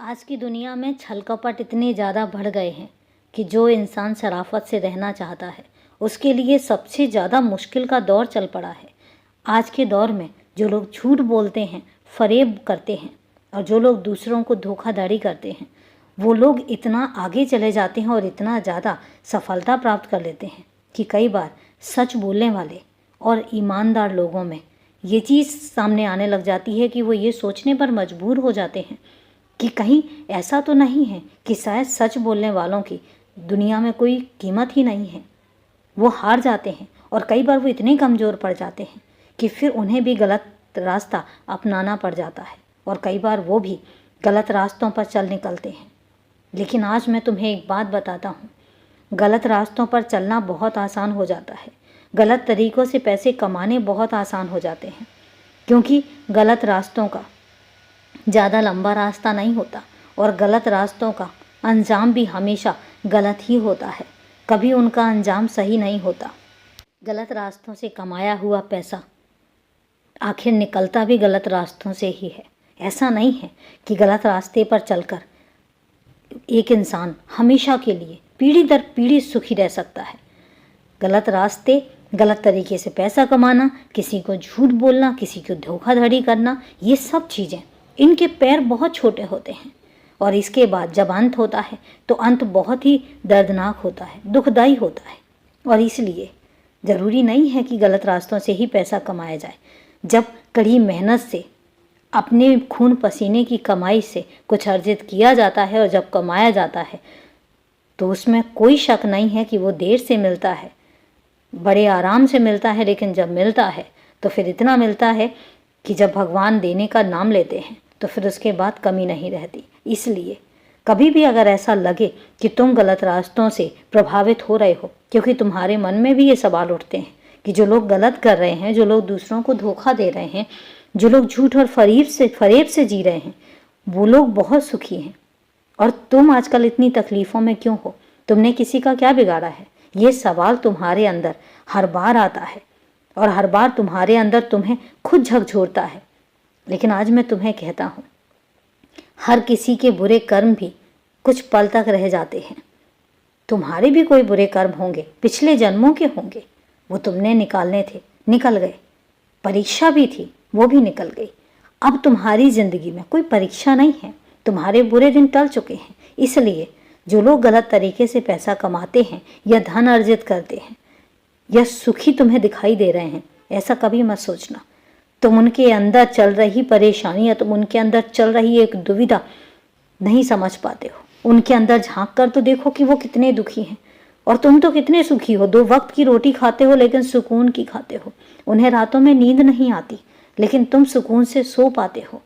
आज की दुनिया में छल कपट इतने ज़्यादा बढ़ गए हैं कि जो इंसान शराफत से रहना चाहता है उसके लिए सबसे ज़्यादा मुश्किल का दौर चल पड़ा है। आज के दौर में जो लोग झूठ बोलते हैं, फरेब करते हैं और जो लोग दूसरों को धोखाधड़ी करते हैं, वो लोग इतना आगे चले जाते हैं और इतना ज़्यादा सफलता प्राप्त कर लेते हैं कि कई बार सच बोलने वाले और ईमानदार लोगों में ये चीज़ सामने आने लग जाती है कि वो ये सोचने पर मजबूर हो जाते हैं कि कहीं ऐसा तो नहीं है कि शायद सच बोलने वालों की दुनिया में कोई कीमत ही नहीं है। वो हार जाते हैं और कई बार वो इतने कमज़ोर पड़ जाते हैं कि फिर उन्हें भी गलत रास्ता अपनाना पड़ जाता है और कई बार वो भी गलत रास्तों पर चल निकलते हैं। लेकिन आज मैं तुम्हें एक बात बताता हूँ, गलत रास्तों पर चलना बहुत आसान हो जाता है। गलत तरीक़ों से पैसे कमाने बहुत आसान हो जाते हैं, क्योंकि गलत रास्तों का ज़्यादा लंबा रास्ता नहीं होता और गलत रास्तों का अंजाम भी हमेशा गलत ही होता है, कभी उनका अंजाम सही नहीं होता। गलत रास्तों से कमाया हुआ पैसा आखिर निकलता भी गलत रास्तों से ही है। ऐसा नहीं है कि गलत रास्ते पर चलकर एक इंसान हमेशा के लिए पीढ़ी दर पीढ़ी सुखी रह सकता है। गलत रास्ते, गलत तरीके से पैसा कमाना, किसी को झूठ बोलना, किसी को धोखाधड़ी करना, ये सब चीज़ें, इनके पैर बहुत छोटे होते हैं और इसके बाद जब अंत होता है तो अंत बहुत ही दर्दनाक होता है, दुखदाई होता है। और इसलिए ज़रूरी नहीं है कि गलत रास्तों से ही पैसा कमाया जाए। जब कड़ी मेहनत से अपने खून पसीने की कमाई से कुछ अर्जित किया जाता है और जब कमाया जाता है तो उसमें कोई शक नहीं है कि वो देर से मिलता है, बड़े आराम से मिलता है, लेकिन जब मिलता है तो फिर इतना मिलता है कि जब भगवान देने का नाम लेते हैं तो फिर उसके बाद कमी नहीं रहती। इसलिए कभी भी अगर ऐसा लगे कि तुम गलत रास्तों से प्रभावित हो रहे हो, क्योंकि तुम्हारे मन में भी ये सवाल उठते हैं कि जो लोग गलत कर रहे हैं, जो लोग दूसरों को धोखा दे रहे हैं, जो लोग झूठ और फरेब से जी रहे हैं, वो लोग बहुत सुखी हैं और तुम आजकल इतनी तकलीफ़ों में क्यों हो? तुमने किसी का क्या बिगाड़ा है? ये सवाल तुम्हारे अंदर हर बार आता है और हर बार तुम्हारे अंदर तुम्हें खुद झकझोरता है। लेकिन आज मैं तुम्हें कहता हूँ, हर किसी के बुरे कर्म भी कुछ पल तक रह जाते हैं। तुम्हारे भी कोई बुरे कर्म होंगे, पिछले जन्मों के होंगे, वो तुमने निकालने थे, निकल गए। परीक्षा भी थी, वो भी निकल गई। अब तुम्हारी ज़िंदगी में कोई परीक्षा नहीं है, तुम्हारे बुरे दिन टल चुके हैं। इसलिए जो लोग गलत तरीके से पैसा कमाते हैं या धन अर्जित करते हैं या सुखी तुम्हें दिखाई दे रहे हैं, ऐसा कभी मत सोचना। तुम उनके अंदर चल रही परेशानी या तुम उनके अंदर चल रही एक दुविधा नहीं समझ पाते हो। उनके अंदर झांक कर तो देखो कि वो कितने दुखी हैं और तुम तो कितने सुखी हो। 2 वक्त की रोटी खाते हो लेकिन सुकून की खाते हो। उन्हें रातों में नींद नहीं आती लेकिन तुम सुकून से सो पाते हो।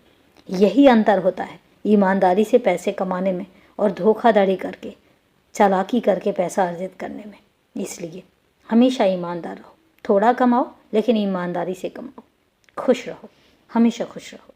यही अंतर होता है ईमानदारी से पैसे कमाने में और धोखाधड़ी करके, चालाकी करके पैसा अर्जित करने में। इसलिए हमेशा ईमानदार रहो, थोड़ा कमाओ लेकिन ईमानदारी से कमाओ। खुश रहो, हमेशा खुश रहो।